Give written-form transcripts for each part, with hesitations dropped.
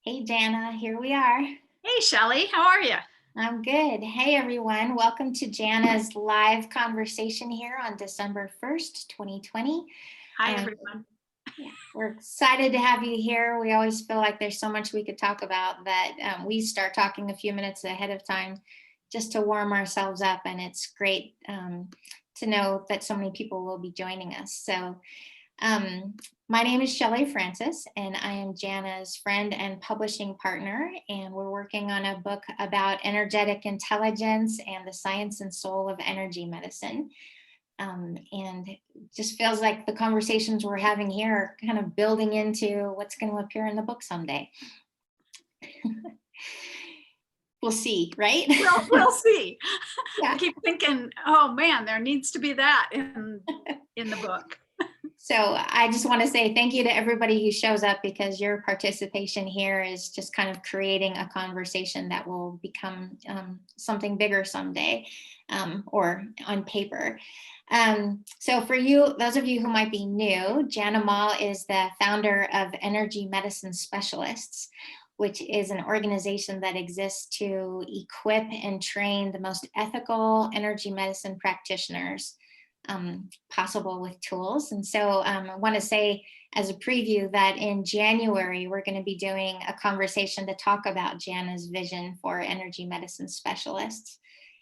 Hey Jana, here we are. Hey, Shelley, how are you? I'm good. Hey everyone, welcome to Jana's live conversation here on December 1st, 2020. Hi, Um, everyone. yeah, we're excited to have you here. We always feel like there's so much we could talk about that we start talking a few minutes ahead of time just to warm ourselves up. And it's great to know that so many people will be joining us. So um, my name is Shelley Francis, and I am Jana's friend and publishing partner. And we're working on a book about energetic intelligence and the science and soul of energy medicine. And just feels like the conversations we're having here are kind of building into what's going to appear in the book someday. We'll see, right? We'll see. I Yeah. keep thinking, oh man, there needs to be that in the book. So I just want to say thank you to everybody who shows up, because your participation here is just kind of creating a conversation that will become something bigger someday, or on paper. So for you, those of you who might be new, Jana Mall is the founder of Energy Medicine Specialists, which is an organization that exists to equip and train the most ethical energy medicine practitioners possible with tools. And so I want to say as a preview that in January, we're going to be doing a conversation to talk about Jana's vision for energy medicine specialists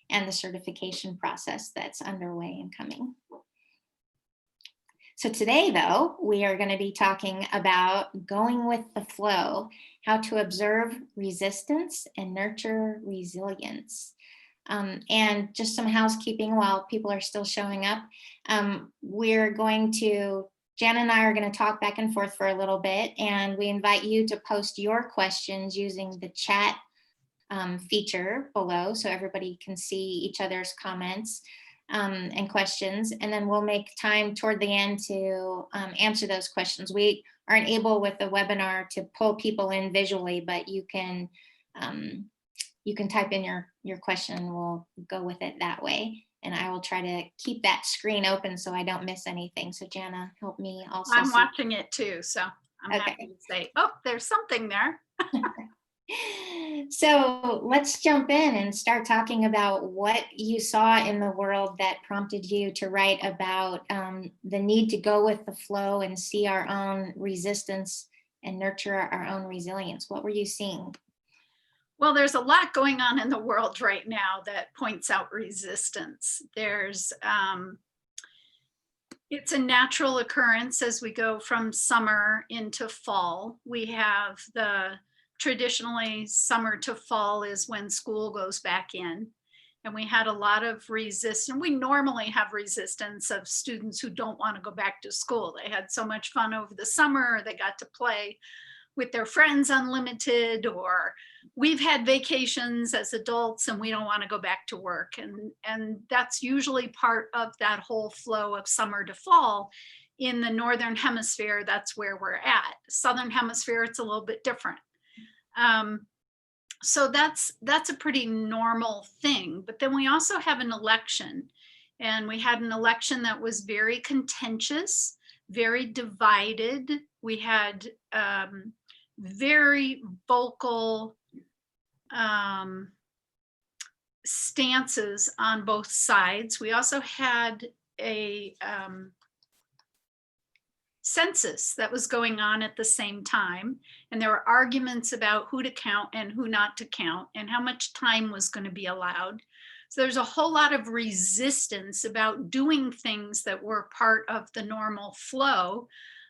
and the certification process that's underway and coming. So today, though, we are going to be talking about going with the flow, how to observe resistance and nurture resilience. And just some housekeeping while people are still showing up. Jan and I are going to talk back and forth for a little bit, and we invite you to post your questions using the chat feature below so everybody can see each other's comments and questions. And then we'll make time toward the end to answer those questions. We aren't able with the webinar to pull people in visually, but you can type in your question and we'll go with it that way. And I will try to keep that screen open so I don't miss anything. So Jana, help me also. I'm watching it too, so I'm happy to say, oh, there's something there. So let's jump in and start talking about what you saw in the world that prompted you to write about the need to go with the flow and see our own resistance and nurture our own resilience. What were you seeing? Well, there's a lot going on in the world right now that points out resistance. It's a natural occurrence as we go from summer into fall. We have traditionally summer to fall is when school goes back in. And we had a lot of resistance. We normally have resistance of students who don't want to go back to school. They had so much fun over the summer, they got to play with their friends unlimited, or we've had vacations as adults and we don't want to go back to work. And that's usually part of that whole flow of summer to fall. In the Northern Hemisphere, that's where we're at. Southern Hemisphere, it's a little bit different. So that's a pretty normal thing. But then we also have an election, and we had an election that was very contentious, very divided. We had very vocal stances on both sides. We also had a census that was going on at the same time, and there were arguments about who to count and who not to count and how much time was going to be allowed. So there's a whole lot of resistance about doing things that were part of the normal flow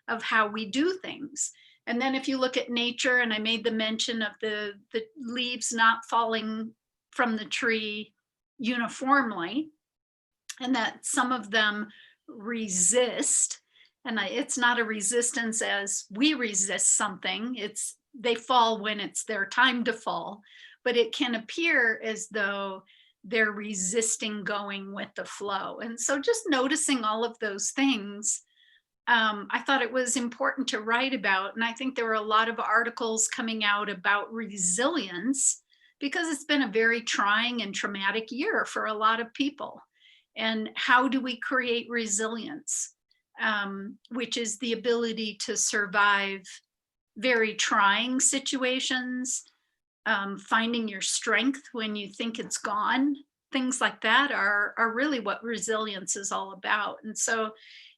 of how we do things. And then if you look at nature, and I made the mention of the leaves not falling from the tree uniformly, and that some of them resist. And it's not a resistance as we resist something. They fall when it's their time to fall, but it can appear as though they're resisting going with the flow. And so just noticing all of those things, I thought it was important to write about. And I think there were a lot of articles coming out about resilience because it's been a very trying and traumatic year for a lot of people. And how do we create resilience, which is the ability to survive very trying situations, finding your strength when you think it's gone, things like that are really what resilience is all about. And so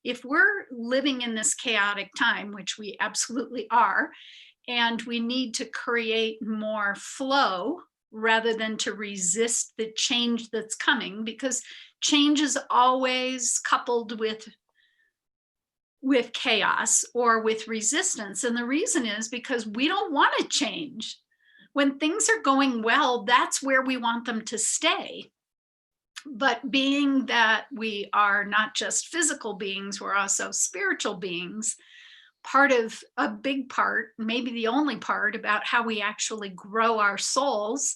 if we're living in this chaotic time, which we absolutely are, and we need to create more flow rather than to resist the change that's coming, because change is always coupled with chaos or with resistance. And the reason is because we don't want to change. When things are going well, that's where we want them to stay. But being that we are not just physical beings, we're also spiritual beings, a big part, maybe the only part about how we actually grow our souls,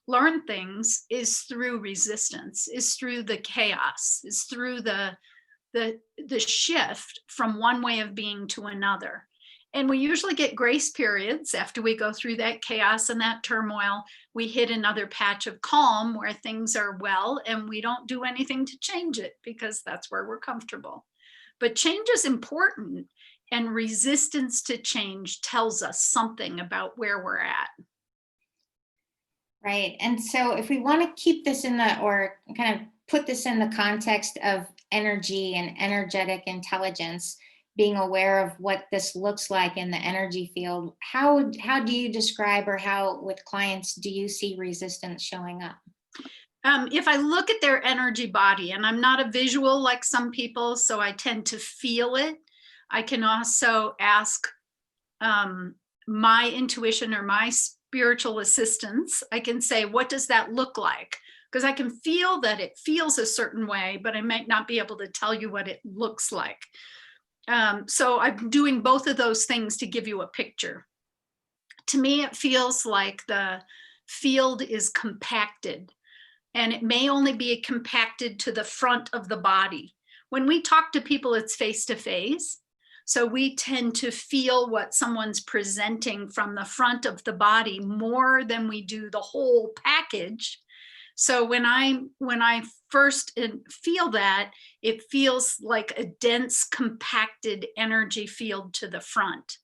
learn things, is through resistance, is through the chaos, is through the shift from one way of being to another. And we usually get grace periods after we go through that chaos and that turmoil. We hit another patch of calm where things are well, and we don't do anything to change it because that's where we're comfortable. But change is important, and resistance to change tells us something about where we're at. Right. And so if we want to keep this or kind of put this in the context of energy and energetic intelligence, being aware of what this looks like in the energy field, how do you describe, or how with clients do you see resistance showing up? If I look at their energy body, and I'm not a visual like some people, so I tend to feel it. I can also ask my intuition or my spiritual assistance. I can say, what does that look like? Because I can feel that it feels a certain way, but I might not be able to tell you what it looks like. So I'm doing both of those things to give you a picture. To me, it feels like the field is compacted, and it may only be compacted to the front of the body. When we talk to people, it's face to face. So we tend to feel what someone's presenting from the front of the body more than we do the whole package. So when I first feel that, it feels like a dense, compacted energy field to the front.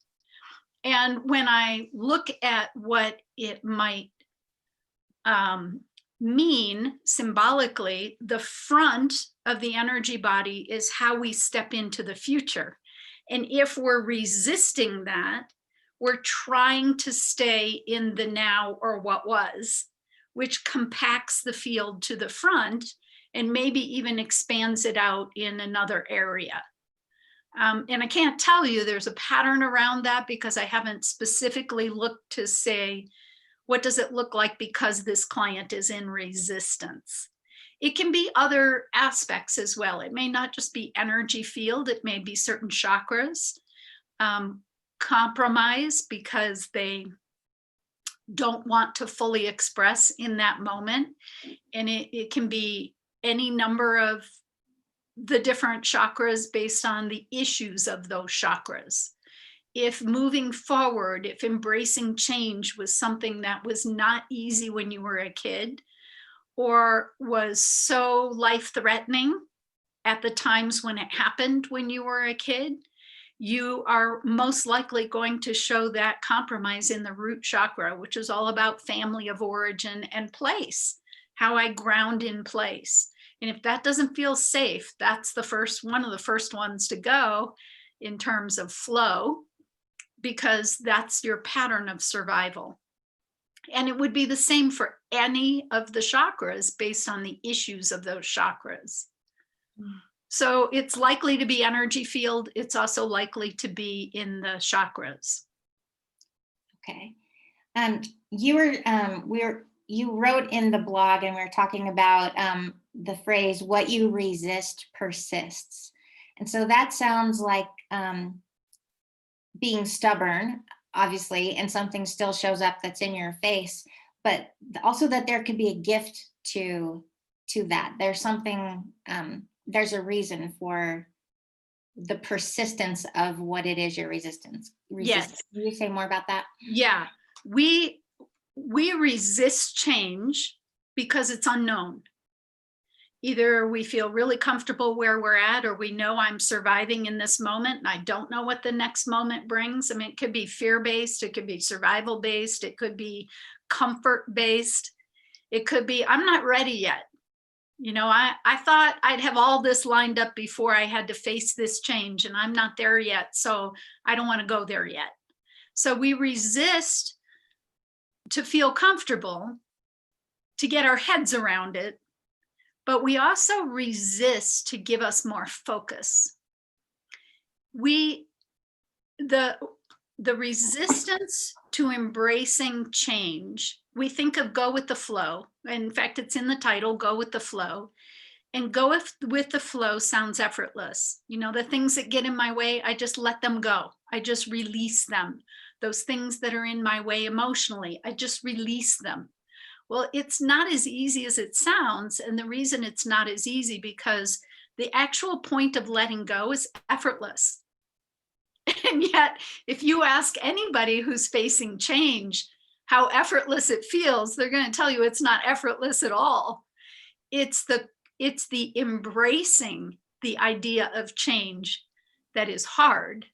And when I look at what it might mean symbolically, the front of the energy body is how we step into the future. And if we're resisting that, we're trying to stay in the now or what was, which compacts the field to the front and maybe even expands it out in another area. And I can't tell you there's a pattern around that because I haven't specifically looked to say, what does it look like because this client is in resistance? It can be other aspects as well. It may not just be energy field. It may be certain chakras compromise because they don't want to fully express in that moment. And it can be any number of the different chakras based on the issues of those chakras. If moving forward, if embracing change was something that was not easy when you were a kid, or was so life-threatening at the times when it happened when you were a kid, you are most likely going to show that compromise in the root chakra, which is all about family of origin and place, how I ground in place. And if that doesn't feel safe, that's one of the first ones to go in terms of flow, because that's your pattern of survival. And it would be the same for any of the chakras based on the issues of those chakras. So it's likely to be energy field. It's also likely to be in the chakras. Okay. You wrote in the blog, and we were talking about the phrase, what you resist persists. And so that sounds like being stubborn, obviously, and something still shows up that's in your face, but also that there could be a gift to that. There's something, there's a reason for the persistence of what it is you're resisting. Yes. Can you say more about that? Yeah, we resist change because it's unknown. Either we feel really comfortable where we're at, or we know I'm surviving in this moment and I don't know what the next moment brings. I mean, it could be fear-based, it could be survival-based, it could be comfort-based. It could be, I'm not ready yet. You know, I thought I'd have all this lined up before I had to face this change, and I'm not there yet. So I don't want to go there yet. So we resist to feel comfortable, to get our heads around it, but we also resist to give us more focus. The resistance to embracing change, we think of go with the flow. In fact, it's in the title, Go with the Flow. And go with the flow sounds effortless. You know, the things that get in my way, I just let them go. I just release them. Those things that are in my way emotionally, I just release them. Well, it's not as easy as it sounds. And the reason it's not as easy because the actual point of letting go is effortless. And yet, if you ask anybody who's facing change how effortless it feels, they're going to tell you it's not effortless at all. It's the embracing the idea of change that is hard.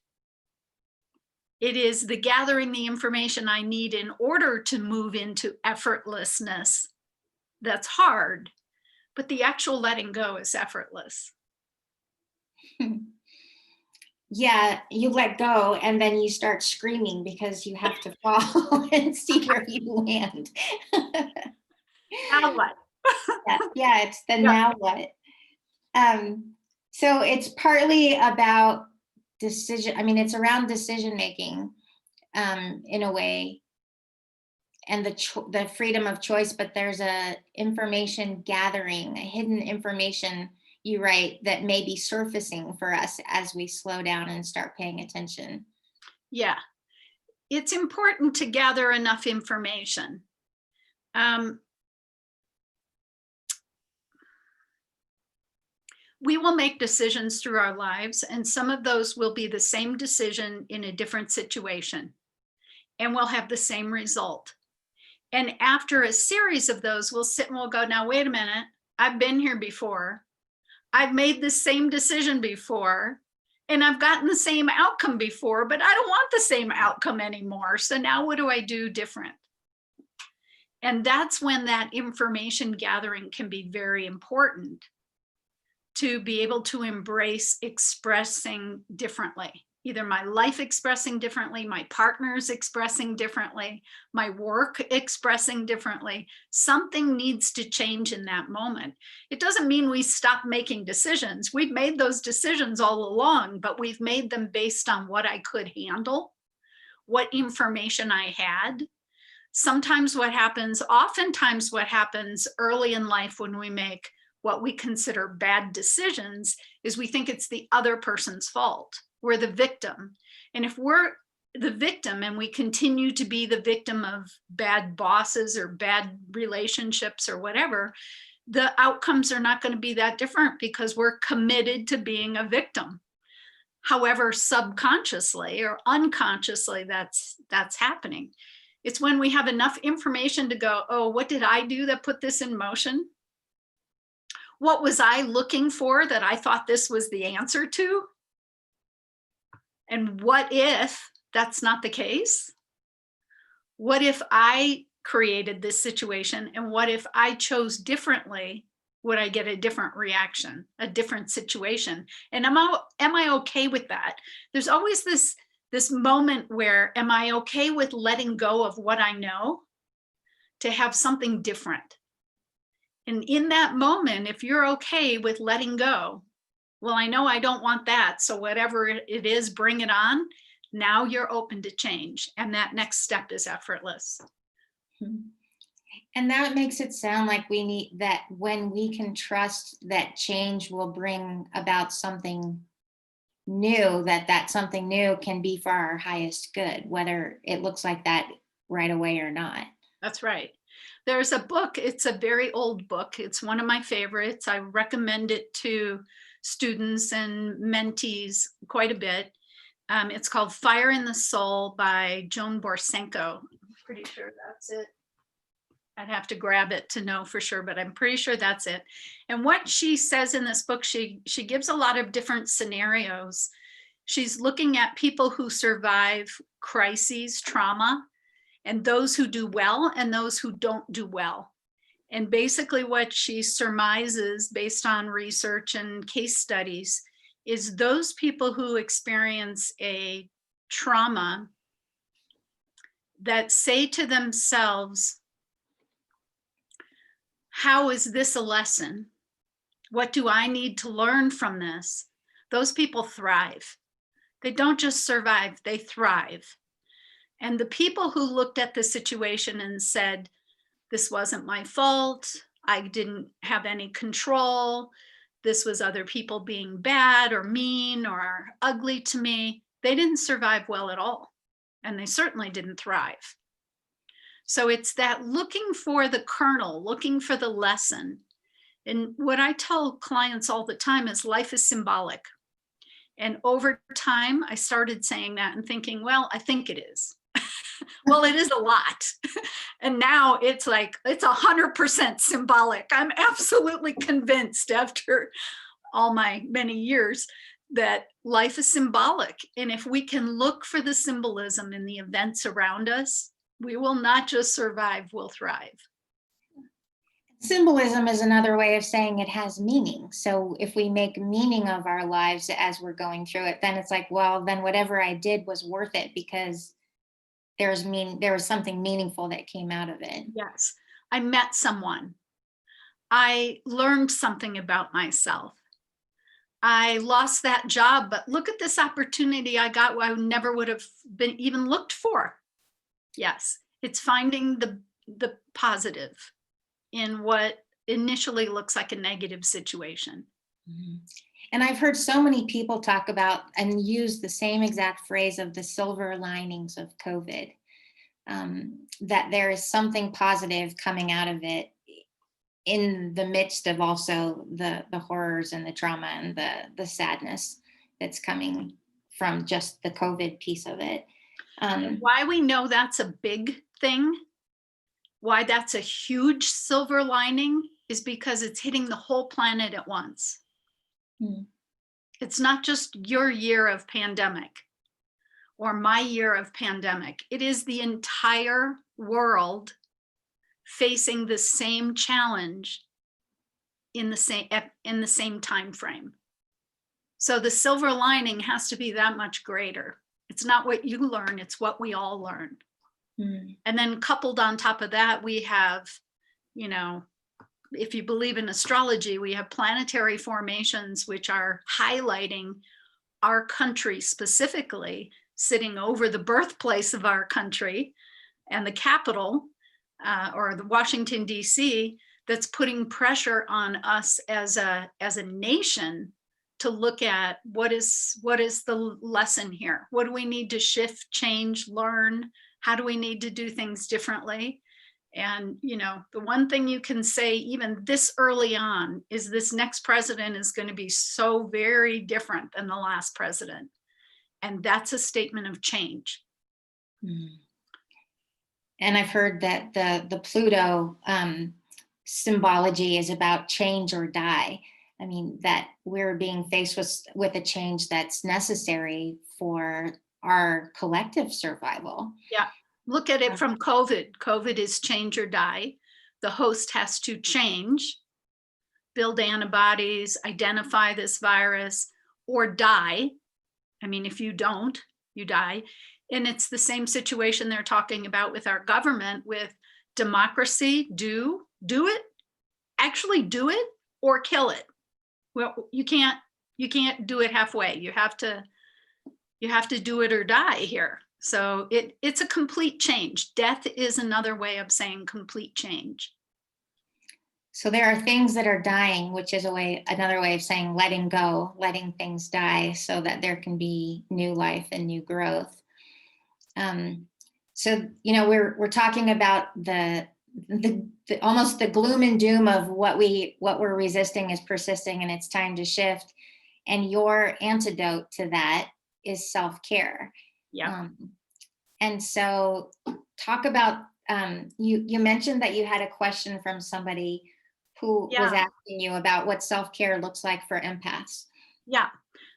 It is the gathering the information I need in order to move into effortlessness that's hard, but the actual letting go is effortless. Yeah, you let go and then you start screaming because you have to fall and see where you land. Now what? Yeah, it's the Yeah. now what. So it's partly about decision. I mean, it's around decision making in a way, and the freedom of choice. But there's a information gathering, a hidden information, you write, that may be surfacing for us as we slow down and start paying attention. Yeah, it's important to gather enough information. We will make decisions through our lives, and some of those will be the same decision in a different situation, and we'll have the same result. And after a series of those, we'll sit and we'll go, now, wait a minute, I've been here before. I've made the same decision before, and I've gotten the same outcome before, but I don't want the same outcome anymore. So now what do I do different? And that's when that information gathering can be very important, to be able to embrace expressing differently. Either my life expressing differently, my partner's expressing differently, my work expressing differently. Something needs to change in that moment. It doesn't mean we stop making decisions. We've made those decisions all along, but we've made them based on what I could handle, what information I had. Oftentimes what happens early in life when we make what we consider bad decisions is we think it's the other person's fault. We're the victim. And if we're the victim and we continue to be the victim of bad bosses or bad relationships or whatever, the outcomes are not going to be that different because we're committed to being a victim. However, subconsciously or unconsciously, that's happening. It's when we have enough information to go, oh, what did I do that put this in motion? What was I looking for that I thought this was the answer to? And what if that's not the case? What if I created this situation? And what if I chose differently? Would I get a different reaction, a different situation? And am I okay with that? There's always this moment where, am I okay with letting go of what I know to have something different? And in that moment, if you're okay with letting go, well, I know I don't want that. So whatever it is, bring it on. Now you're open to change. And that next step is effortless. And that makes it sound like we need that when we can trust that change will bring about something new, that something new can be for our highest good, whether it looks like that right away or not. That's right. There's a book, it's a very old book. It's one of my favorites. I recommend it to students and mentees quite a bit. It's called Fire in the Soul by Joan Borsenko. I'm pretty sure that's it. I'd have to grab it to know for sure, but I'm pretty sure that's it. And what she says in this book, she gives a lot of different scenarios. She's looking at people who survive crises, trauma, and those who do well and those who don't do well. And basically what she surmises based on research and case studies is those people who experience a trauma that say to themselves, how is this a lesson? What do I need to learn from this? Those people thrive. They don't just survive, they thrive. And the people who looked at the situation and said, this wasn't my fault, I didn't have any control, this was other people being bad or mean or ugly to me, they didn't survive well at all. And they certainly didn't thrive. So it's that looking for the kernel, looking for the lesson. And what I tell clients all the time is life is symbolic. And over time, I started saying that and thinking, well, I think it is. Well, it is a lot. And now it's like, it's 100% symbolic. I'm absolutely convinced after all my many years that life is symbolic. And if we can look for the symbolism in the events around us, we will not just survive, we'll thrive. Symbolism is another way of saying it has meaning. So if we make meaning of our lives as we're going through it, then it's like, well, then whatever I did was worth it because there was something meaningful that came out of it. Yes, I met someone. I learned something about myself. I lost that job, but look at this opportunity I got I never would have been even looked for. Yes, it's finding the positive in what initially looks like a negative situation. Mm-hmm. And I've heard so many people talk about and use the same exact phrase of the silver linings of COVID, that there is something positive coming out of it in the midst of also the horrors and the trauma and the sadness that's coming from just the COVID piece of it. Why we know that's a big thing, why that's a huge silver lining is because it's hitting the whole planet at once. It's not just your year of pandemic or my year of pandemic. It is the entire world facing the same challenge in the same time frame. So the silver lining has to be that much greater. It's not what you learn, it's what we all learn. And then coupled on top of that, we have, if you believe in astrology, we have planetary formations which are highlighting our country specifically, sitting over the birthplace of our country and the capital, or the Washington, D.C., that's putting pressure on us as a nation to look at what is the lesson here? What do we need to shift, change, learn? How do we need to do things differently? And, the one thing you can say even this early on is this next president is going to be so very different than the last president. And that's a statement of change. And I've heard that the Pluto symbology is about change or die. I mean, that we're being faced with a change that's necessary for our collective survival. Yeah, look at it from COVID. COVID is change or die. The host has to change, build antibodies, identify this virus, or die. I mean, if you don't, you die. And it's the same situation they're talking about with our government, with democracy. Do it, actually do it, or kill it. Well, you can't do it halfway. You have to do it or die here. So it's a complete change. Death is another way of saying complete change. So there are things that are dying, which is another way of saying letting go, letting things die so that there can be new life and new growth. So, we're talking about the almost the gloom and doom of what we're resisting is persisting and it's time to shift. And your antidote to that is self-care. Yeah. And so talk about You mentioned that you had a question from somebody who was Yeah, asking you about what self-care looks like for empaths. yeah.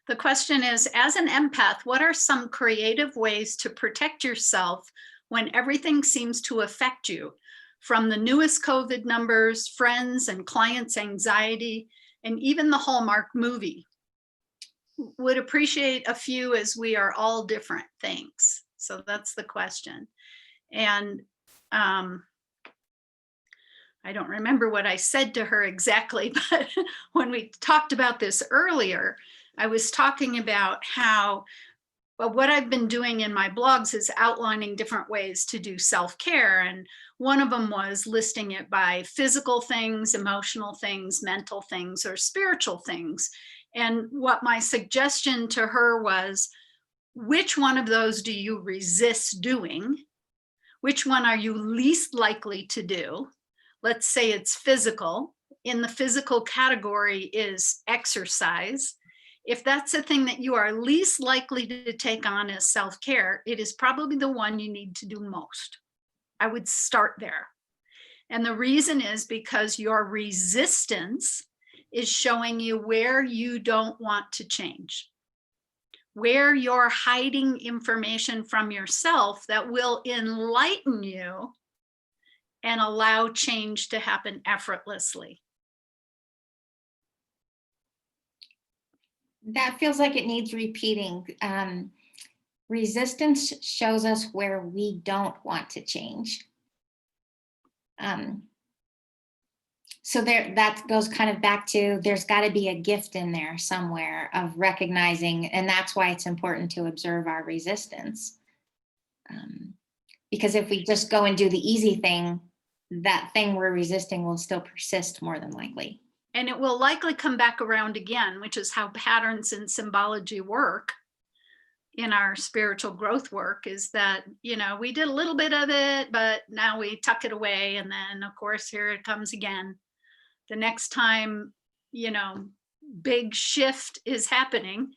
The question is, as an empath, what are some creative ways to protect yourself when everything seems to affect you? From the newest COVID numbers, friends and clients' anxiety, and even the Hallmark movie. Would appreciate a few, as we are all different things. So that's the question. And um, I don't remember what I said to her exactly, but when we talked about this earlier, I was talking about how, well, what I've been doing in my blogs is outlining different ways to do self-care. And one of them was listing it by physical things, emotional things, mental things, or spiritual things. And what my suggestion to her was, which one of those do you resist doing? Which one are you least likely to do? Let's say it's physical. In the physical category is exercise. If that's the thing that you are least likely to take on as self-care, it is probably the one you need to do most. I would start there. And the reason is because your resistance is showing you where you don't want to change, where you're hiding information from yourself that will enlighten you and allow change to happen effortlessly. That feels like it needs repeating. Resistance shows us where we don't want to change. So that goes kind of back to, there's got to be a gift in there somewhere of recognizing, and that's why it's important to observe our resistance. Because if we just go and do the easy thing, that thing we're resisting will still persist more than likely. And it will likely come back around again, which is how patterns and symbology work in our spiritual growth work, is that, you know, we did a little bit of it, but now we tuck it away. And then of course, here it comes again. The next time, you know, big shift is happening,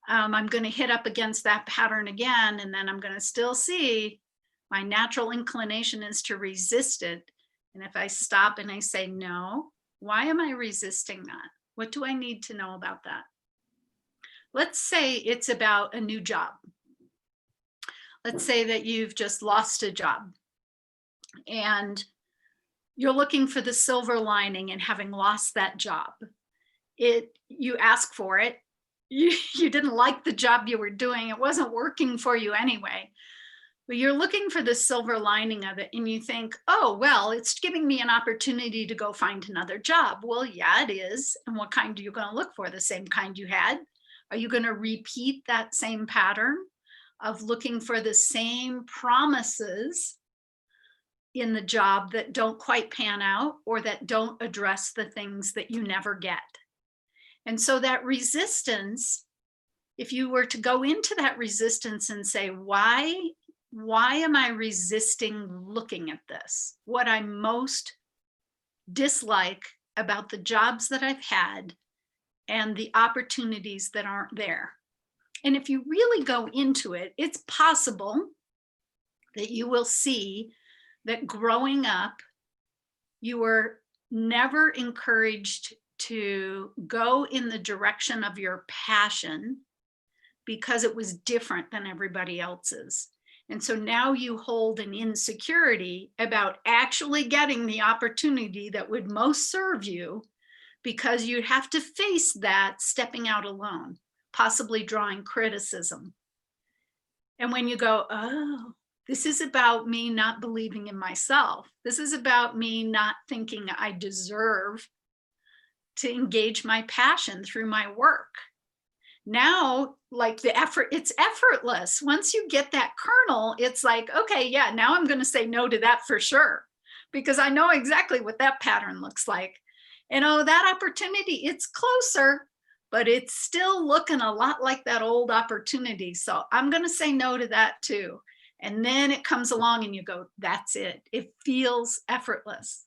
I'm going to hit up against that pattern again. And then I'm going to still see my natural inclination is to resist it. And if I stop and I say, no, why am I resisting that? What do I need to know about that? Let's say it's about a new job. Let's say that you've just lost a job and you're looking for the silver lining in having lost that job. You ask for it. You didn't like the job you were doing. It wasn't working for you anyway. But you're looking for the silver lining of it, and you think, oh, well, it's giving me an opportunity to go find another job. Well, yeah, it is. And what kind are you going to look for? The same kind you had? Are you going to repeat that same pattern of looking for the same promises in the job that don't quite pan out, or that don't address the things that you never get? And so that resistance, if you were to go into that resistance and say, why am I resisting looking at this? What I most dislike about the jobs that I've had and the opportunities that aren't there. And if you really go into it, it's possible that you will see that growing up, you were never encouraged to go in the direction of your passion because it was different than everybody else's. And so now you hold an insecurity about actually getting the opportunity that would most serve you, because you'd have to face that stepping out alone, possibly drawing criticism. And when you go, oh, this is about me not believing in myself. This is about me not thinking I deserve to engage my passion through my work. Now, like the effort, it's effortless. Once you get that kernel, it's like, okay, yeah, now I'm going to say no to that for sure, because I know exactly what that pattern looks like. And oh, that opportunity, it's closer, but it's still looking a lot like that old opportunity. So I'm going to say no to that too. And then it comes along and you go, that's it. It feels effortless.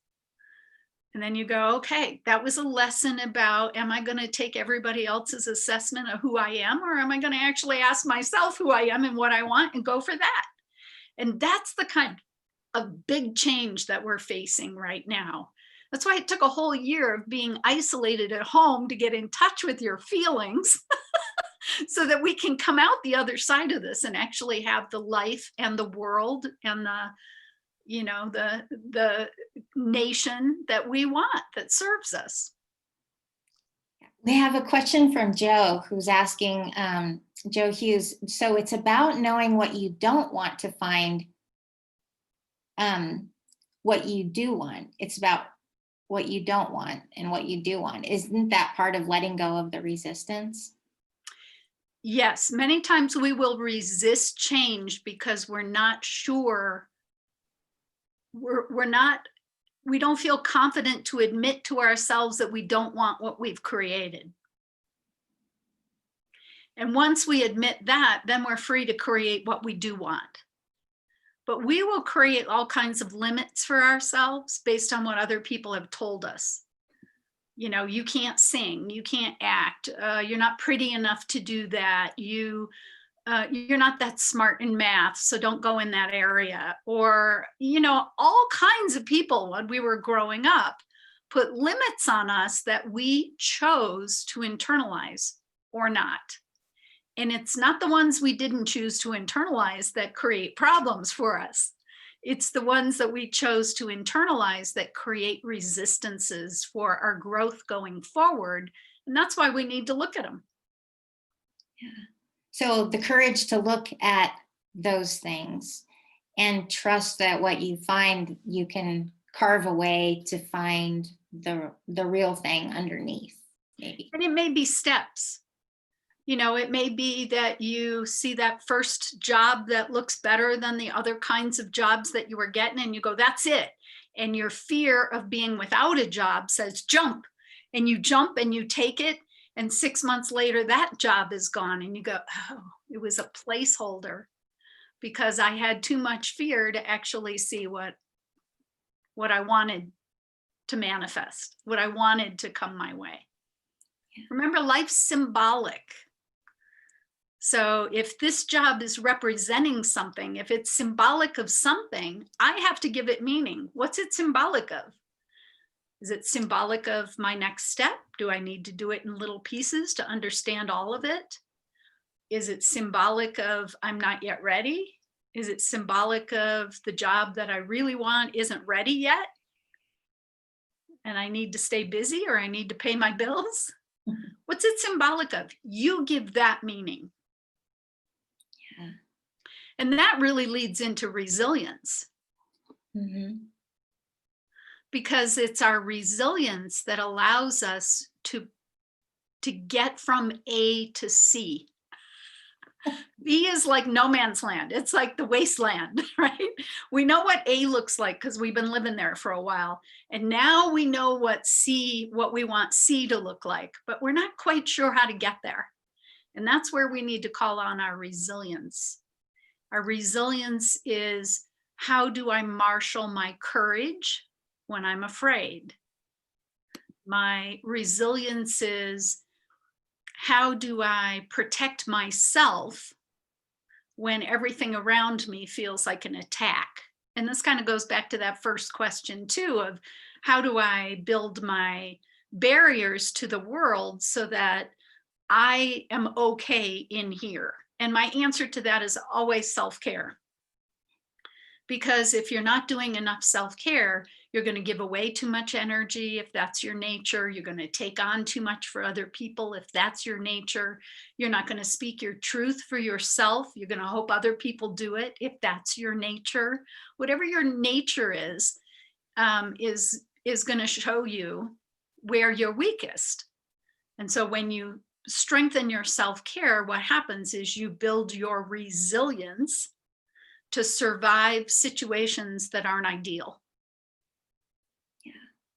And then you go, okay, that was a lesson about, am I going to take everybody else's assessment of who I am, or am I going to actually ask myself who I am and what I want and go for that? And that's the kind a big change that we're facing right now. That's why it took a whole year of being isolated at home to get in touch with your feelings so that we can come out the other side of this and actually have the life and the world and the nation that we want, that serves us. We have a question from Joe who's asking, Joe Hughes, so it's about knowing what you don't want to find, what you do want. It's about what you don't want and what you do want. Isn't that part of letting go of the resistance? Yes, many times we will resist change because we're not sure. We don't feel confident to admit to ourselves that we don't want what we've created. And once we admit that, then we're free to create what we do want. But we will create all kinds of limits for ourselves based on what other people have told us. You can't sing, you can't act, you're not pretty enough to do that, you're not that smart in math, so don't go in that area. Or, all kinds of people when we were growing up put limits on us that we chose to internalize or not. And it's not the ones we didn't choose to internalize that create problems for us. It's the ones that we chose to internalize that create resistances for our growth going forward. And that's why we need to look at them. Yeah. So the courage to look at those things and trust that what you find, you can carve away to find the real thing underneath, maybe. And it may be steps. It may be that you see that first job that looks better than the other kinds of jobs that you were getting, and you go, that's it. And your fear of being without a job says, jump. And you jump and you take it. And 6 months later, that job is gone. And you go, oh, it was a placeholder because I had too much fear to actually see what I wanted to manifest, what I wanted to come my way. Yeah. Remember, life's symbolic. So if this job is representing something, if it's symbolic of something, I have to give it meaning. What's it symbolic of? Is it symbolic of my next step? Do I need to do it in little pieces to understand all of it? Is it symbolic of I'm not yet ready? Is it symbolic of the job that I really want isn't ready yet? And I need to stay busy or I need to pay my bills? Mm-hmm. What's it symbolic of? You give that meaning. Yeah. And that really leads into resilience. Mm-hmm. Because it's our resilience that allows us to get from A to C. B is like no man's land. It's like the wasteland, right? We know what A looks like because we've been living there for a while. And now we know what we want C to look like, but we're not quite sure how to get there. And that's where we need to call on our resilience. Our resilience is, how do I marshal my courage when I'm afraid? My resilience is, how do I protect myself when everything around me feels like an attack? And this kind of goes back to that first question too, of how do I build my barriers to the world so that I am okay in here? And my answer to that is always self-care. Because if you're not doing enough self-care, you're going to give away too much energy if that's your nature. You're going to take on too much for other people if that's your nature. You're not going to speak your truth for yourself. You're going to hope other people do it if that's your nature. Whatever your nature is going to show you where you're weakest. And so when you strengthen your self-care, what happens is you build your resilience to survive situations that aren't ideal. Yeah.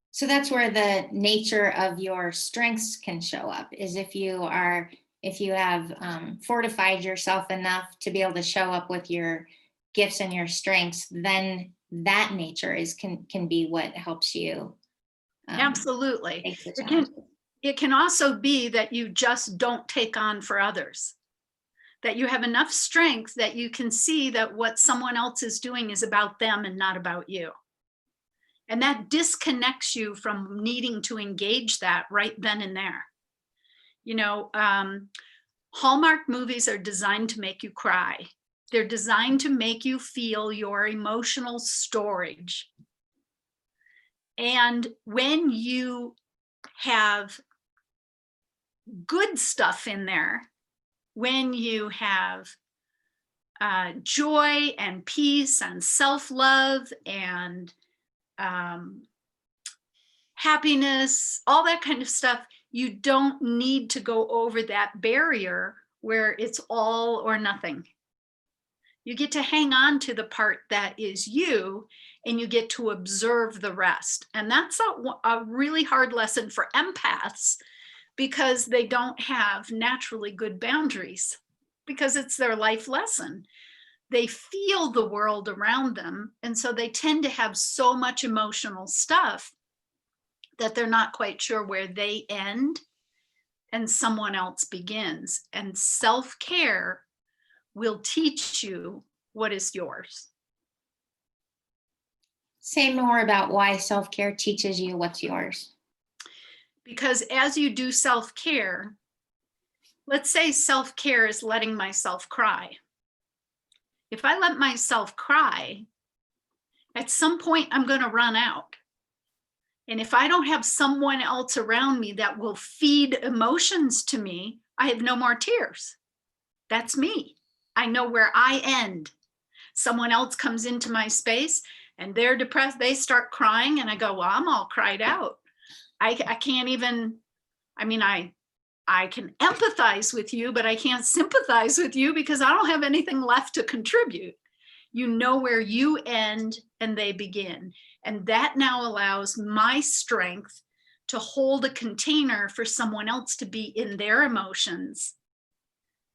So that's where the nature of your strengths can show up, is if you have fortified yourself enough to be able to show up with your gifts and your strengths, then that nature can be what helps you. Absolutely. It can also be that you just don't take on for others. that you have enough strength that you can see that what someone else is doing is about them and not about you. And that disconnects you from needing to engage that right then and there. You know, Hallmark movies are designed to make you cry. They're designed to make you feel your emotional storage. And when you have good stuff in there, when you have joy and peace and self-love and happiness, all that kind of stuff, you don't need to go over that barrier where it's all or nothing. You get to hang on to the part that is you, and you get to observe the rest. And that's a really hard lesson for empaths, because they don't have naturally good boundaries, because it's their life lesson. They feel the world around them, and so they tend to have so much emotional stuff that they're not quite sure where they end and someone else begins. And self-care will teach you what is yours. Say more about why self-care teaches you what's yours. Because as you do self-care, let's say self-care is letting myself cry. If I let myself cry, at some point I'm going to run out. And if I don't have someone else around me that will feed emotions to me, I have no more tears. That's me. I know where I end. Someone else comes into my space and they're depressed. They start crying and I go, well, I'm all cried out. I can't even, I mean, I can empathize with you, but I can't sympathize with you because I don't have anything left to contribute. You know where you end and they begin. And that now allows my strength to hold a container for someone else to be in their emotions,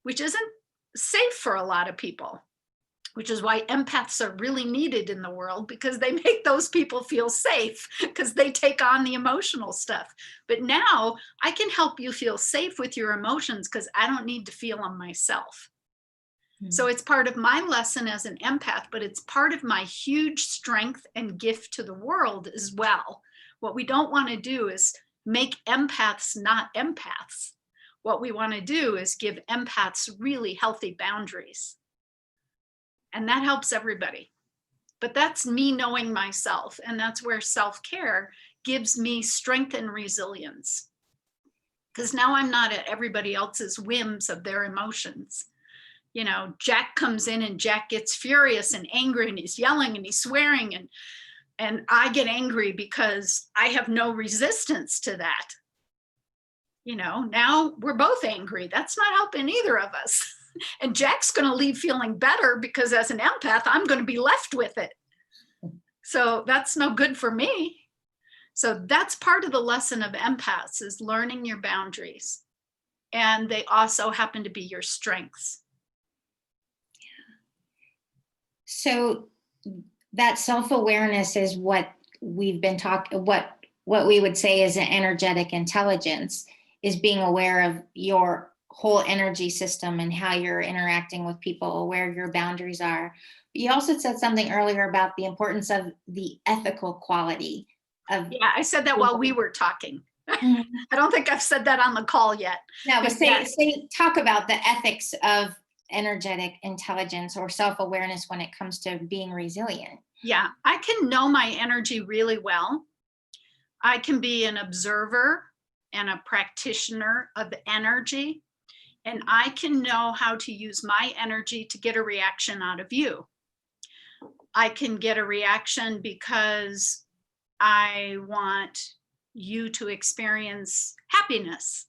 which isn't safe for a lot of people, which is why empaths are really needed in the world, because they make those people feel safe because they take on the emotional stuff. But now I can help you feel safe with your emotions because I don't need to feel them myself. So it's part of my lesson as an empath, but it's part of my huge strength and gift to the world as well. What we don't want to do is make empaths not empaths. What we want to do is give empaths really healthy boundaries. And that helps everybody. But that's me knowing myself. And that's where self-care gives me strength and resilience. Because now I'm not at everybody else's whims of their emotions. You know, Jack comes in and Jack gets furious and angry and he's yelling and he's swearing and I get angry because I have no resistance to that. You know, now we're both angry. That's not helping either of us. And Jack's going to leave feeling better because as an empath, I'm going to be left with it. So that's no good for me. So that's part of the lesson of empaths, is learning your boundaries. And they also happen to be your strengths. So that self-awareness is what we've been talking, what we would say is an energetic intelligence, is being aware of your whole energy system and how you're interacting with people, where your boundaries are. You also said something earlier about the importance of the ethical quality of. Yeah, I said that while we were talking. I don't think I've said that on the call yet. No, but talk about the ethics of energetic intelligence or self-awareness when it comes to being resilient. Yeah, I can know my energy really well. I can be an observer and a practitioner of energy, and I can know how to use my energy to get a reaction out of you. I can get a reaction because I want you to experience happiness.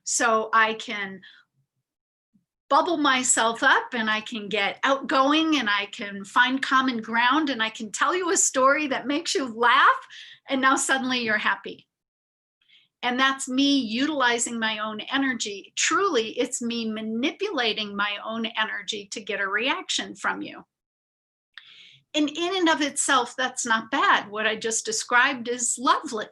So I can bubble myself up and I can get outgoing and I can find common ground and I can tell you a story that makes you laugh, and now suddenly you're happy. And that's me utilizing my own energy. Truly, it's me manipulating my own energy to get a reaction from you. And in and of itself, that's not bad. What I just described is lovely.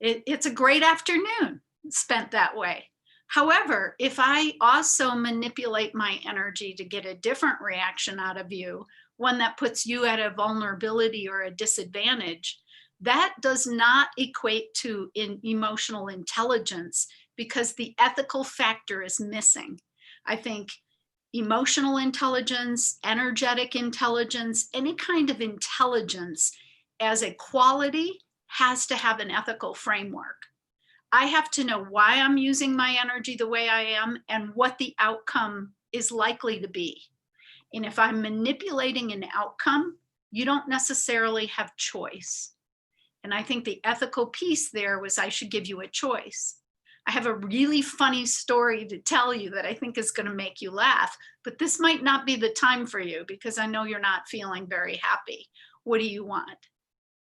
It's a great afternoon spent that way. However, if I also manipulate my energy to get a different reaction out of you, one that puts you at a vulnerability or a disadvantage, that does not equate to emotional intelligence, because the ethical factor is missing. I think emotional intelligence, energetic intelligence, any kind of intelligence as a quality has to have an ethical framework. I have to know why I'm using my energy the way I am and what the outcome is likely to be. And if I'm manipulating an outcome, you don't necessarily have choice. And I think the ethical piece there was I should give you a choice. I have a really funny story to tell you that I think is going to make you laugh, but this might not be the time for you because I know you're not feeling very happy. What do you want?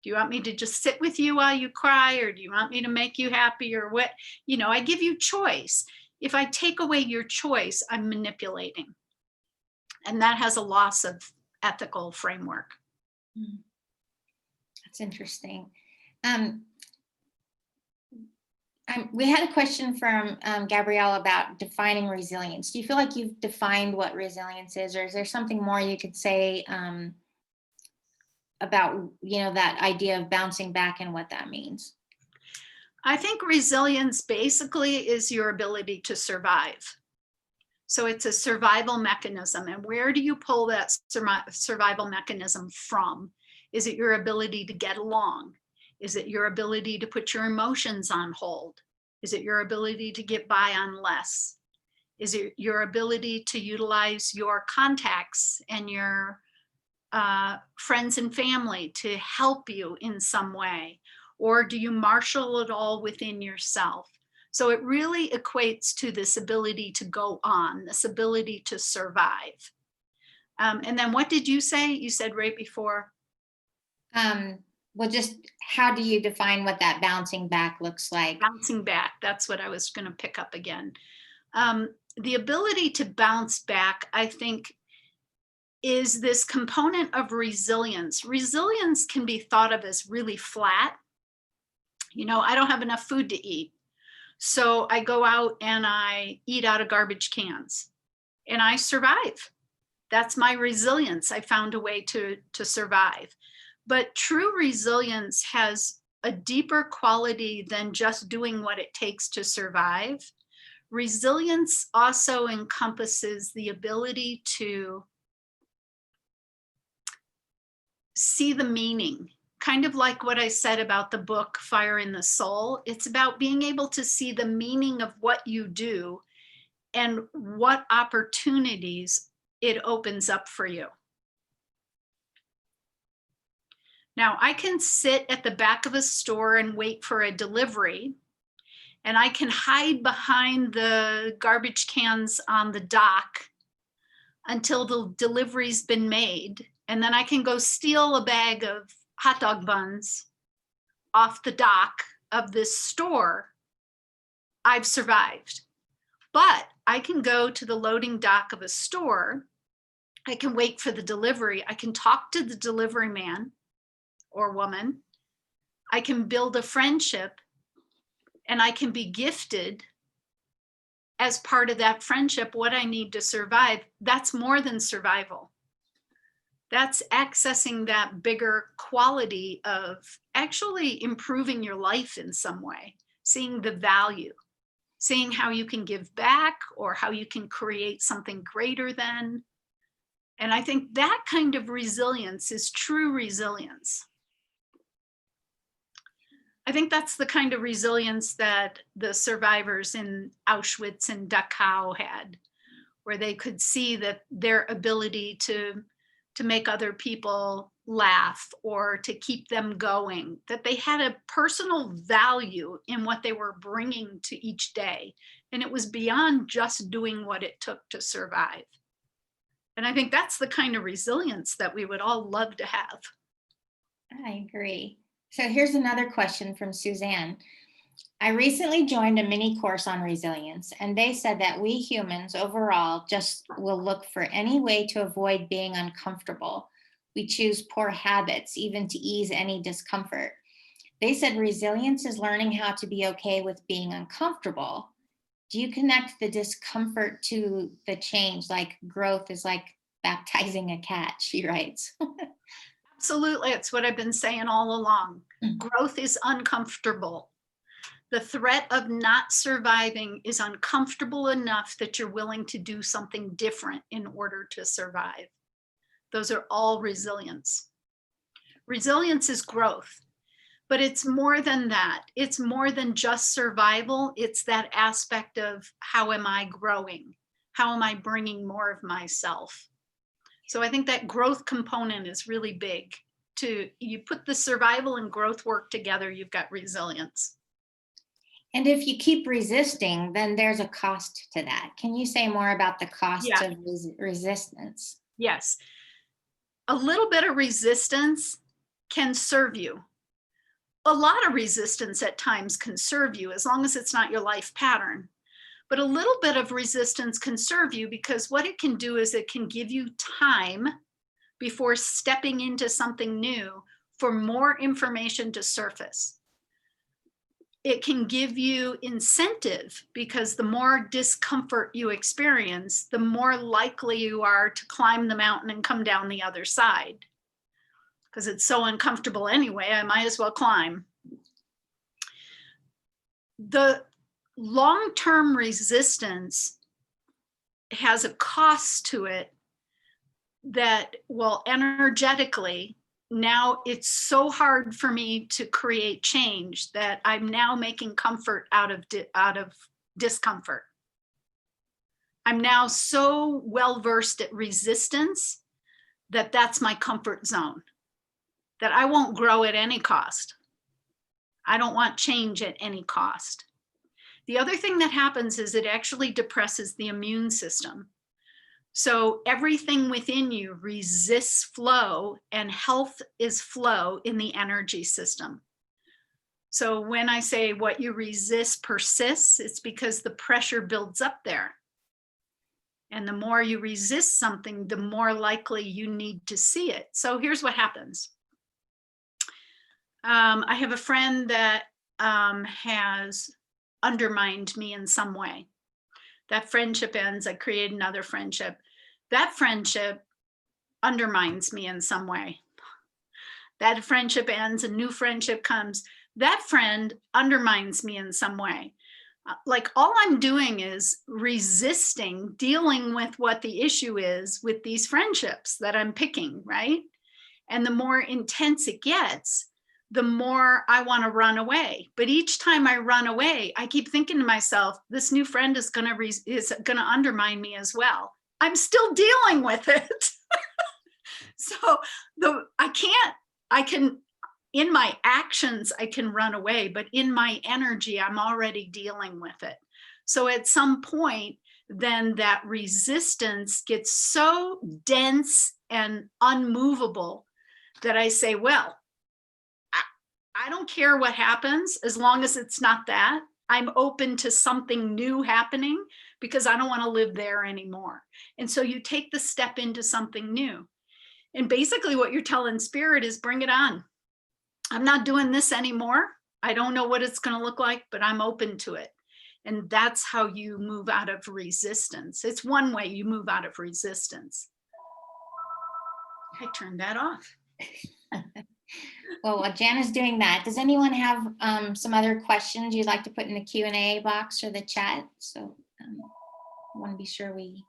Do you want me to just sit with you while you cry, or do you want me to make you happy, or what? You know, I give you choice. If I take away your choice, I'm manipulating. And that has a loss of ethical framework. That's interesting. We had a question from Gabrielle about defining resilience. Do you feel like you've defined what resilience is, or is there something more you could say about, you know, that idea of bouncing back and what that means? I think resilience basically is your ability to survive. So it's a survival mechanism. And where do you pull that survival mechanism from? Is it your ability to get along? Is it your ability to put your emotions on hold? Is it your ability to get by on less? Is it your ability to utilize your contacts and your friends and family to help you in some way? Or do you marshal it all within yourself? So it really equates to this ability to go on, this ability to survive. And then what did you say? You said right before. Well, just how do you define what that bouncing back looks like? Bouncing back, that's what I was going to pick up again. The ability to bounce back, I think, is this component of resilience. Resilience can be thought of as really flat. You know, I don't have enough food to eat, so I go out and I eat out of garbage cans and I survive. That's my resilience. I found a way to survive. But true resilience has a deeper quality than just doing what it takes to survive. Resilience also encompasses the ability to see the meaning, kind of like what I said about the book Fire in the Soul. It's about being able to see the meaning of what you do and what opportunities it opens up for you. Now, I can sit at the back of a store and wait for a delivery, and I can hide behind the garbage cans on the dock until the delivery's been made. And then I can go steal a bag of hot dog buns off the dock of this store. I've survived. But I can go to the loading dock of a store. I can wait for the delivery. I can talk to the delivery man or woman. I can build a friendship, and I can be gifted as part of that friendship what I need to survive. That's more than survival. That's accessing that bigger quality of actually improving your life in some way, seeing the value, seeing how you can give back or how you can create something greater than. And I think that kind of resilience is true resilience. I think that's the kind of resilience that the survivors in Auschwitz and Dachau had, where they could see that their ability to make other people laugh or to keep them going, that they had a personal value in what they were bringing to each day. And it was beyond just doing what it took to survive. And I think that's the kind of resilience that we would all love to have. I agree. So here's another question from Suzanne. I recently joined a mini course on resilience, and they said that we humans overall just will look for any way to avoid being uncomfortable. We choose poor habits, even to ease any discomfort. They said resilience is learning how to be okay with being uncomfortable. do you connect the discomfort to the change? Like growth is like baptizing a cat, she writes. Absolutely. It's what I've been saying all along. Growth is uncomfortable. The threat of not surviving is uncomfortable enough that you're willing to do something different in order to survive. Those are all resilience. Resilience is growth, but it's more than that. It's more than just survival. It's that aspect of how am I growing? How am I bringing more of myself? So I think that growth component is really big. You put the survival and growth work together, you've got resilience. And if you keep resisting, then there's a cost to that. Can you say more about the costs Yeah. of resistance? Yes. A little bit of resistance can serve you. A lot of resistance at times can serve you as long as it's not your life pattern. But a little bit of resistance can serve you because what it can do is it can give you time before stepping into something new for more information to surface. It can give you incentive because the more discomfort you experience, the more likely you are to climb the mountain and come down the other side. Because it's so uncomfortable anyway, I might as well climb. The long-term resistance has a cost to it that, well, energetically, now it's so hard for me to create change that I'm now making comfort out of discomfort. I'm now so well versed at resistance that that's my comfort zone, that I won't grow at any cost. I don't want change at any cost. The other thing that happens is it actually depresses the immune system. So everything within you resists flow, and health is flow in the energy system. So when I say what you resist persists, it's because the pressure builds up there. And the more you resist something, the more likely you need to see it. So here's what happens. I have a friend that has undermined me in some way. That friendship ends, I create another friendship. That friendship undermines me in some way. That friendship ends, a new friendship comes. That friend undermines me in some way. Like all I'm doing is resisting dealing with what the issue is with these friendships that I'm picking, right? And the more intense it gets, the more I want to run away. But each time I run away, I keep thinking to myself, this new friend is going to undermine me as well. I'm still dealing with it. So I can, in my actions, I can run away, but in my energy, I'm already dealing with it. So at some point, then that resistance gets so dense and unmovable that I say, well, I don't care what happens as long as it's not that. I'm open to something new happening because I don't want to live there anymore. And so you take the step into something new. And basically what you're telling spirit is bring it on. I'm not doing this anymore. I don't know what it's going to look like, but I'm open to it. And that's how you move out of resistance. It's one way you move out of resistance. I turned that off. Well, while Jan is doing that, does anyone have some other questions you'd like to put in the Q&A box or the chat? So I want to be sure we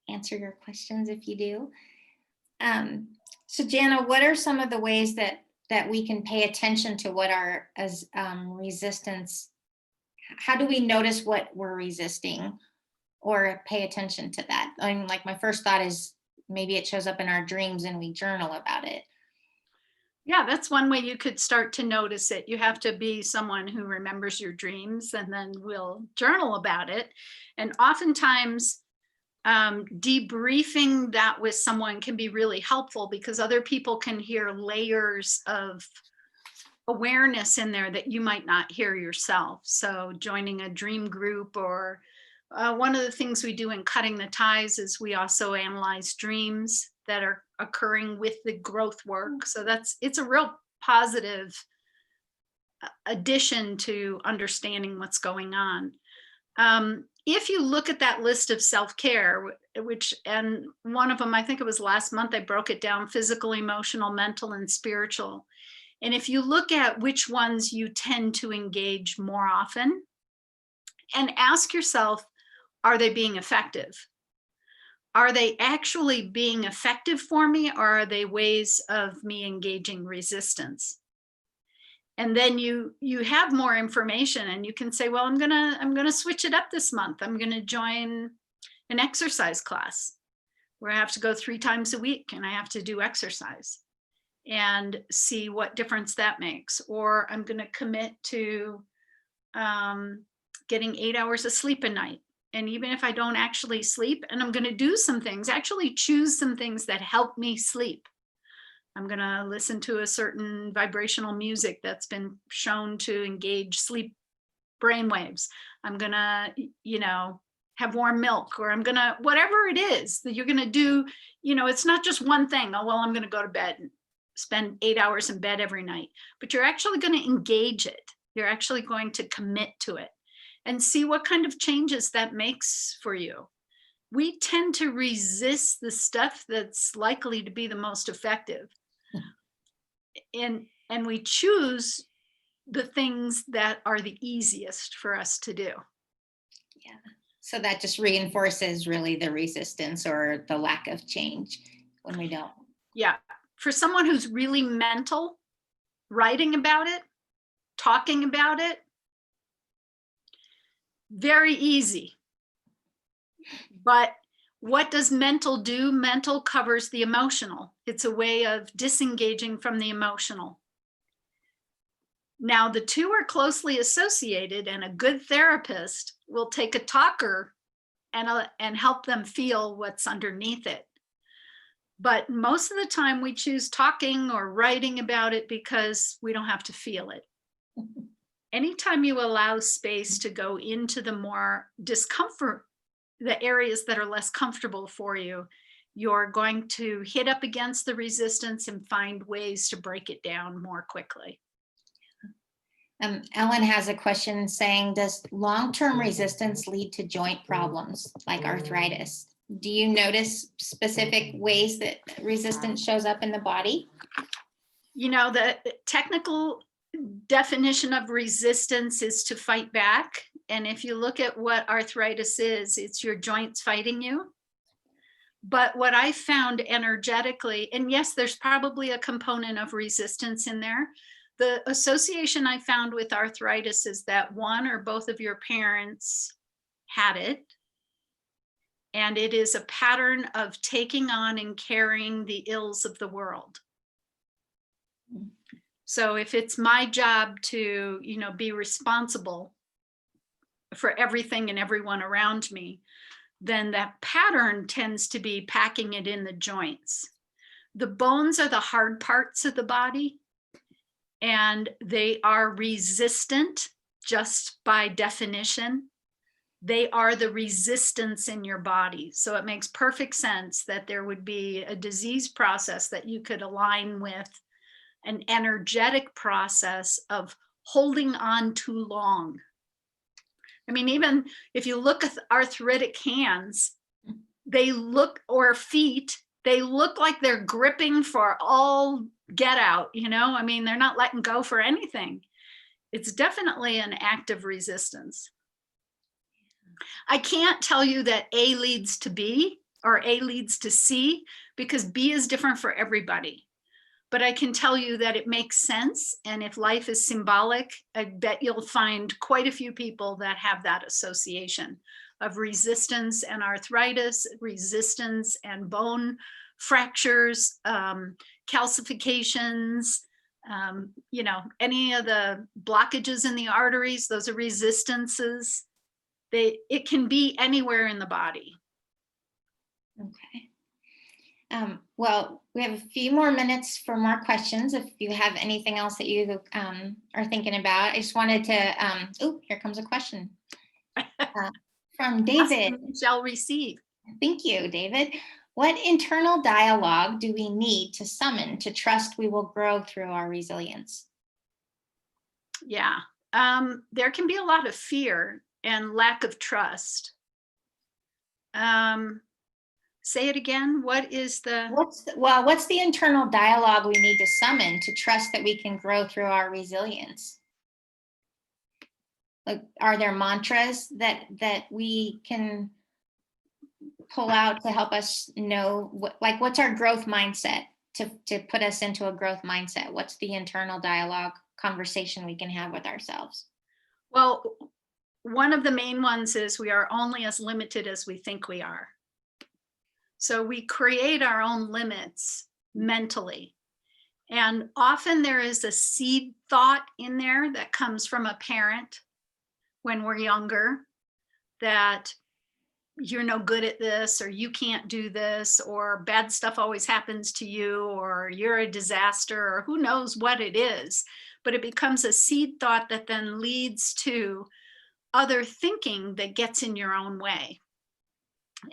answer your questions if you do. So Jana, what are some of the ways that we can pay attention to what our resistance, how do we notice what we're resisting or pay attention to that? I mean, like my first thought is maybe it shows up in our dreams and we journal about it. Yeah, that's one way you could start to notice it. You have to be someone who remembers your dreams and then will journal about it. And oftentimes debriefing that with someone can be really helpful because other people can hear layers of awareness in there that you might not hear yourself. So joining a dream group or one of the things we do in Cutting the Ties is we also analyze dreams that are occurring with the growth work. So it's a real positive addition to understanding what's going on. If you look at that list of self-care, which, and one of them, I think it was last month, I broke it down: physical, emotional, mental, and spiritual. And if you look at which ones you tend to engage more often, and ask yourself, are they being effective? Are they actually being effective for me, or are they ways of me engaging resistance? And then you have more information, and you can say, well, I'm gonna switch it up this month. I'm gonna join an exercise class where I have to go 3 times a week and I have to do exercise, and see what difference that makes. Or I'm gonna commit to getting 8 hours of sleep a night. And even if I don't actually sleep, and I'm gonna do some things, actually choose some things that help me sleep. I'm going to listen to a certain vibrational music that's been shown to engage sleep brainwaves. I'm going to, have warm milk, or I'm going to, whatever it is that you're going to do, it's not just one thing. Oh, well, I'm going to go to bed and spend 8 hours in bed every night, but you're actually going to engage it. You're actually going to commit to it and see what kind of changes that makes for you. We tend to resist the stuff that's likely to be the most effective. And we choose the things that are the easiest for us to do. Yeah. So that just reinforces really the resistance or the lack of change when we don't. Yeah. For someone who's really mental, writing about it, talking about it, very easy. But what does mental do? Mental covers the emotional. It's a way of disengaging from the emotional. Now, the two are closely associated, and a good therapist will take a talker and help them feel what's underneath it. But most of the time we choose talking or writing about it because we don't have to feel it. Anytime you allow space to go into the more discomfort, the areas that are less comfortable for you, you're going to hit up against the resistance and find ways to break it down more quickly. Ellen has a question saying, does long-term resistance lead to joint problems like arthritis? Do you notice specific ways that resistance shows up in the body? The technical definition of resistance is to fight back. And if you look at what arthritis is, it's your joints fighting you. But what I found energetically, and yes, there's probably a component of resistance in there. The association I found with arthritis is that one or both of your parents had it. And it is a pattern of taking on and carrying the ills of the world. So if it's my job to, be responsible for everything and everyone around me, then that pattern tends to be packing it in the joints. The bones are the hard parts of the body, and they are resistant just by definition. They are the resistance in your body. So it makes perfect sense that there would be a disease process that you could align with an energetic process of holding on too long. I mean, even if you look at arthritic hands, or feet, they look like they're gripping for all get out, I mean, they're not letting go for anything. It's definitely an act of resistance. I can't tell you that A leads to B or A leads to C, because B is different for everybody. But I can tell you that it makes sense. And if life is symbolic, I bet you'll find quite a few people that have that association of resistance and arthritis, resistance and bone fractures, calcifications, any of the blockages in the arteries, those are resistances. It can be anywhere in the body. Okay. Well, we have a few more minutes for more questions. If you have anything else that you are thinking about, I just wanted to, here comes a question from David. Shall receive. Thank you, David. What internal dialogue do we need to summon to trust we will grow through our resilience? Yeah, there can be a lot of fear and lack of trust. Say it again. What is the? What's the internal dialogue we need to summon to trust that we can grow through our resilience? Like, are there mantras that we can pull out to help us know what's our growth mindset to put us into a growth mindset? What's the internal dialogue conversation we can have with ourselves? Well, one of the main ones is we are only as limited as we think we are. So we create our own limits mentally. And often there is a seed thought in there that comes from a parent when we're younger, that you're no good at this, or you can't do this, or bad stuff always happens to you, or you're a disaster, or who knows what it is. But it becomes a seed thought that then leads to other thinking that gets in your own way.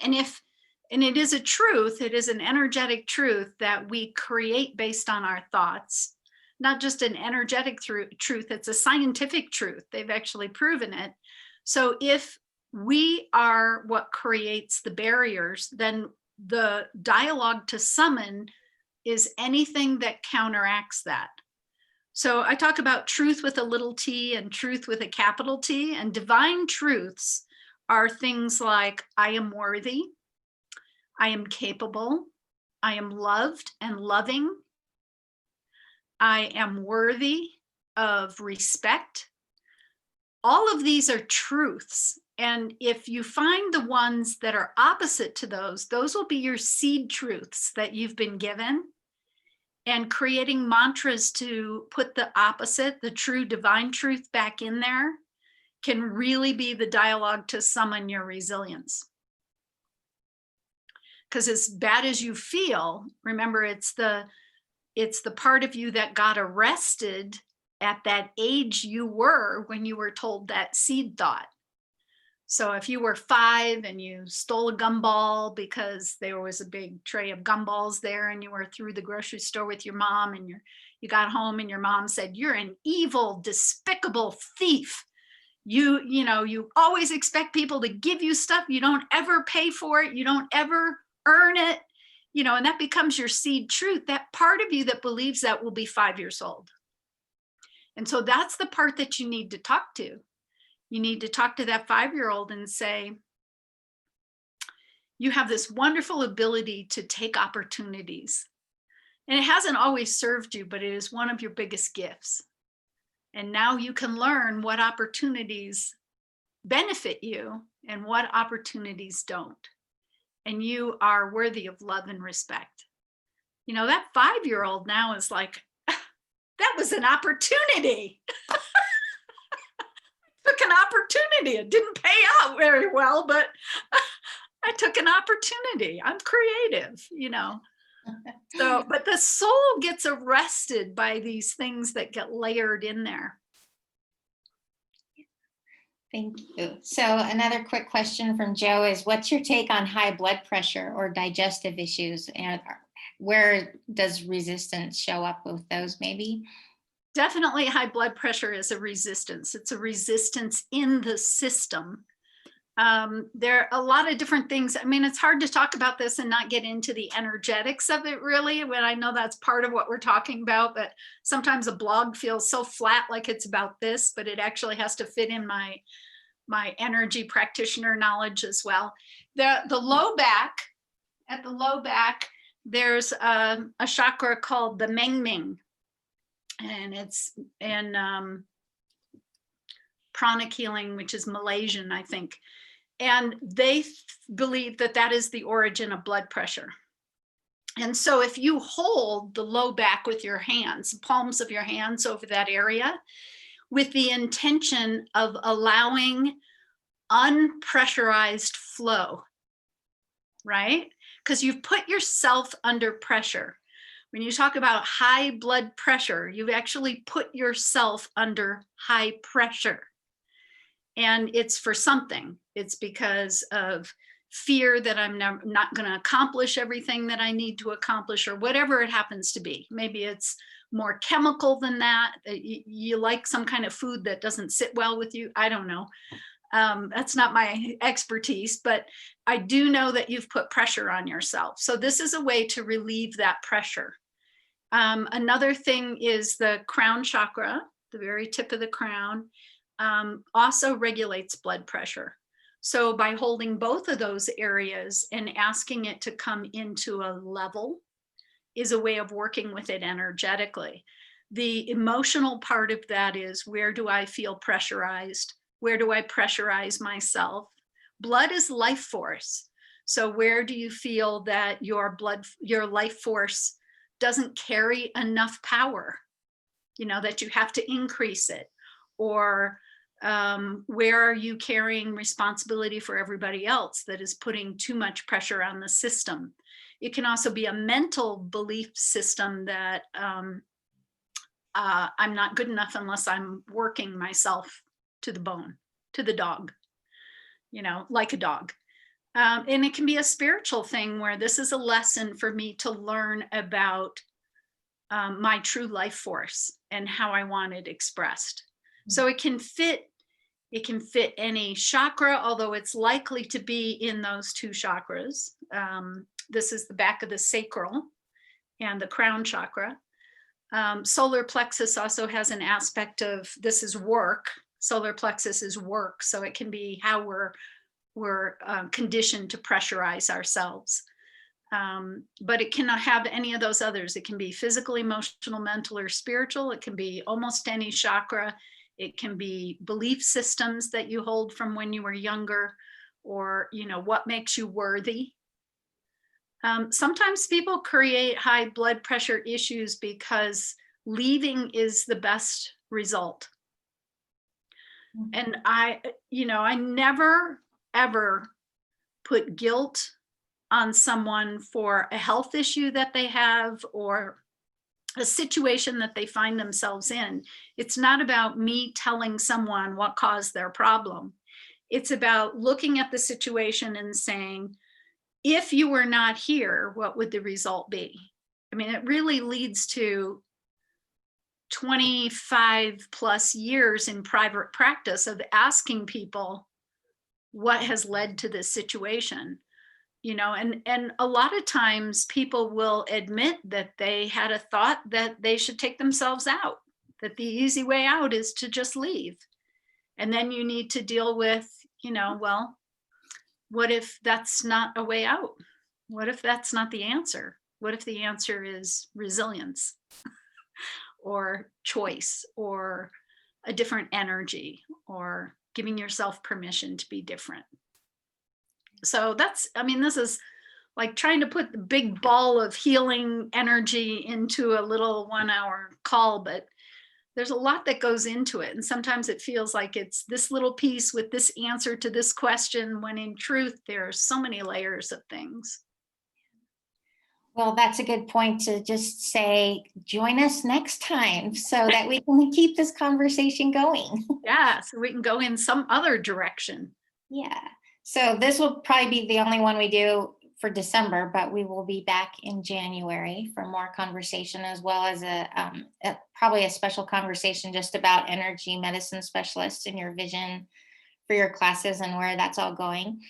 And it is a truth, it is an energetic truth that we create based on our thoughts, not just an energetic truth, it's a scientific truth. They've actually proven it. So if we are what creates the barriers, then the dialogue to summon is anything that counteracts that. So I talk about truth with a little t and truth with a capital T, and divine truths are things like I am worthy, I am capable, I am loved and loving, I am worthy of respect. All of these are truths. And if you find the ones that are opposite to those will be your seed truths that you've been given. And creating mantras to put the opposite, the true divine truth back in there, can really be the dialogue to summon your resilience. Because as bad as you feel, remember, it's the part of you that got arrested at that age you were when you were told that seed thought. So if you were 5 and you stole a gumball because there was a big tray of gumballs there, and you were through the grocery store with your mom, and you got home and your mom said, "You're an evil, despicable thief. You always expect people to give you stuff. You don't ever pay for it. You don't ever earn it." And that becomes your seed truth. That part of you that believes that will be 5 years old. And so that's the part that you need to talk to. You need to talk to that 5-year-old and say, you have this wonderful ability to take opportunities. And it hasn't always served you, but it is one of your biggest gifts. And now you can learn what opportunities benefit you and what opportunities don't. And you are worthy of love and respect. That 5-year-old now is like, that was an opportunity. Took an opportunity. It didn't pay out very well, but I took an opportunity. I'm creative, So, but the soul gets arrested by these things that get layered in there. Thank you. So another quick question from Joe is, what's your take on high blood pressure or digestive issues? And where does resistance show up with those maybe? Definitely high blood pressure is a resistance. It's a resistance in the system. There are a lot of different things. I mean, it's hard to talk about this and not get into the energetics of it, really, when I know that's part of what we're talking about, but sometimes a blog feels so flat, like it's about this, but it actually has to fit in my energy practitioner knowledge as well. The low back, at the low back, there's a chakra called the Meng Meng, and it's in pranic healing, which is Malaysian, I think. And they believe that that is the origin of blood pressure. And so if you hold the low back with your hands, palms of your hands over that area, with the intention of allowing unpressurized flow, right? Because you've put yourself under pressure. When you talk about high blood pressure, you've actually put yourself under high pressure. And it's for something. It's because of fear that I'm not going to accomplish everything that I need to accomplish, or whatever it happens to be. Maybe it's more chemical than that. You like some kind of food that doesn't sit well with you. I don't know. That's not my expertise, but I do know that you've put pressure on yourself. So this is a way to relieve that pressure. Another thing is the crown chakra, the very tip of the crown, also regulates blood pressure. So by holding both of those areas and asking it to come into a level is a way of working with it energetically. The emotional part of that is, where do I feel pressurized? Where do I pressurize myself? Blood is life force. So where do you feel that your life force doesn't carry enough power, that you have to increase it? Or where are you carrying responsibility for everybody else that is putting too much pressure on the system? It can also be a mental belief system that I'm not good enough unless I'm working myself to the bone, to the dog, like a dog. And it can be a spiritual thing where this is a lesson for me to learn about my true life force and how I want it expressed. So it can fit any chakra, although it's likely to be in those two chakras. This is the back of the sacral and the crown chakra. Solar plexus also has an aspect of, this is work. Solar plexus is work. So it can be how we're conditioned to pressurize ourselves. But it cannot have any of those others. It can be physical, emotional, mental, or spiritual. It can be almost any chakra. It can be belief systems that you hold from when you were younger, or, what makes you worthy. Sometimes people create high blood pressure issues because leaving is the best result. And I never, ever put guilt on someone for a health issue that they have or a situation that they find themselves in. It's not about me telling someone what caused their problem. It's about looking at the situation and saying, if you were not here, what would the result be? I mean, it really leads to 25 plus years in private practice of asking people what has led to this situation. And a lot of times people will admit that they had a thought that they should take themselves out, that the easy way out is to just leave. And then you need to deal with, well, what if that's not a way out? What if that's not the answer? What if the answer is resilience or choice or a different energy or giving yourself permission to be different? So this is like trying to put the big ball of healing energy into a little 1 hour call, but there's a lot that goes into it. And sometimes it feels like it's this little piece with this answer to this question, when in truth, there are so many layers of things. Well, that's a good point to just say, join us next time so that we can keep this conversation going. Yeah, so we can go in some other direction. Yeah. So this will probably be the only one we do for December, but we will be back in January for more conversation, as well as probably a special conversation just about energy medicine specialists and your vision for your classes and where that's all going.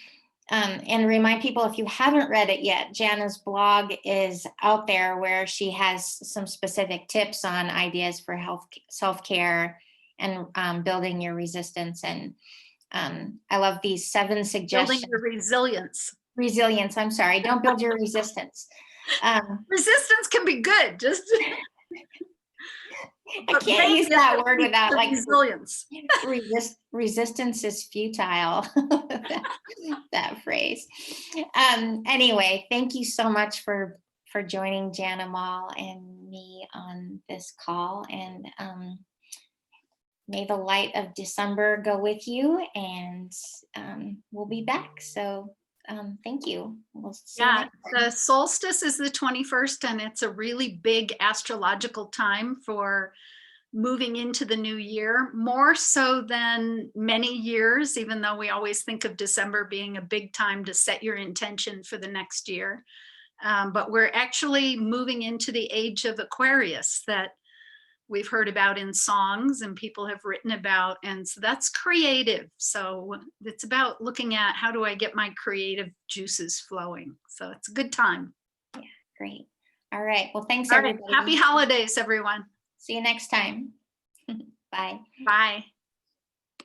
And remind people, if you haven't read it yet, Jana's blog is out there where she has some specific tips on ideas for health, self-care, and building your resistance. And I love these 7 suggestions. Building your resilience. Resilience, I'm sorry. Don't build your resistance. Resistance can be good. Just I can't use that word without like resilience. Resistance is futile. that phrase. Anyway, thank you so much for joining Jana Mall and me on this call. And may the light of December go with you, and we'll be back. So thank you. We'll see you next time. The solstice is the 21st, and it's a really big astrological time for moving into the new year, more so than many years, even though we always think of December being a big time to set your intention for the next year. But we're actually moving into the age of Aquarius, that we've heard about in songs and people have written about. And so that's creative. So it's about looking at how do I get my creative juices flowing. So it's a good time. Great. All right. Well, thanks All right. everybody. Happy holidays, everyone. See you next time. Bye. Bye.